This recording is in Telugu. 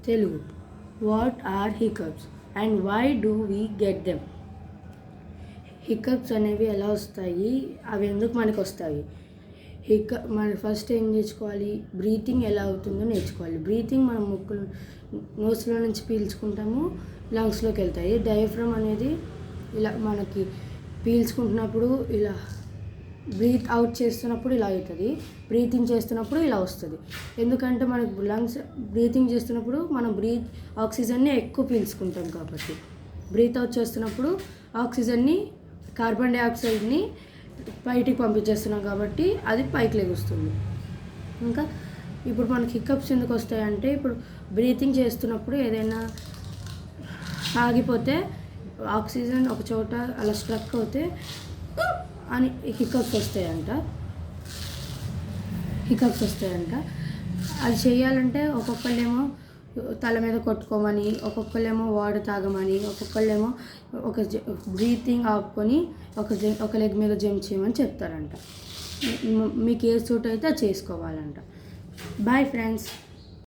Telugu. What are hiccups and why do we get them? Hiccups అనేవి ఎలా వస్తాయి, అవి ఎందుకు మనకు వస్తాయి? మనం ఫస్ట్ ఏం నేర్చుకోవాలి, బ్రీతింగ్ ఎలా అవుతుందో నేర్చుకోవాలి. బ్రీతింగ్ మనం నోస్లో నుంచి పీల్చుకుంటాము, లంగ్స్లోకి వెళ్తాయి. డయాఫ్రమ్ అనేది ఇలా మనకి పీల్చుకుంటున్నప్పుడు ఇలా, బ్రీత్ అవుట్ చేస్తున్నప్పుడు ఇలా అవుతుంది, బ్రీతింగ్ చేస్తున్నప్పుడు ఇలా వస్తుంది. ఎందుకంటే మనకు లంగ్స్ బ్రీతింగ్ చేస్తున్నప్పుడు మనం ఆక్సిజన్ని ఎక్కువ పీల్చుకుంటాం కాబట్టి, బ్రీత్ అవుట్ చేస్తున్నప్పుడు ఆక్సిజన్ని, కార్బన్ డైఆక్సైడ్ని బయటికి పంపించేస్తున్నాం కాబట్టి అది పైకి లెగుస్తుంది. ఇంకా ఇప్పుడు మనకి హికప్స్ ఎందుకు వస్తాయంటే, ఇప్పుడు బ్రీతింగ్ చేస్తున్నప్పుడు ఏదైనా ఆగిపోతే, ఆక్సిజన్ ఒక చోట అలా స్ట్రక్ అవుతే అని హికప్స్ వస్తాయంట. అది చేయాలంటే ఒక్కొక్కళ్ళేమో తల మీద కొట్టుకోమని, ఒక్కొక్కళ్ళేమో వాటర్ తాగమని, ఒక్కొక్కళ్ళేమో బ్రీతింగ్ ఆపుకొని ఒక లెగ్ మీద జంప్ చేయమని చెప్తారంట. మీకు ఏ సూట్ అయితే అది చేసుకోవాలంట. Bye friends.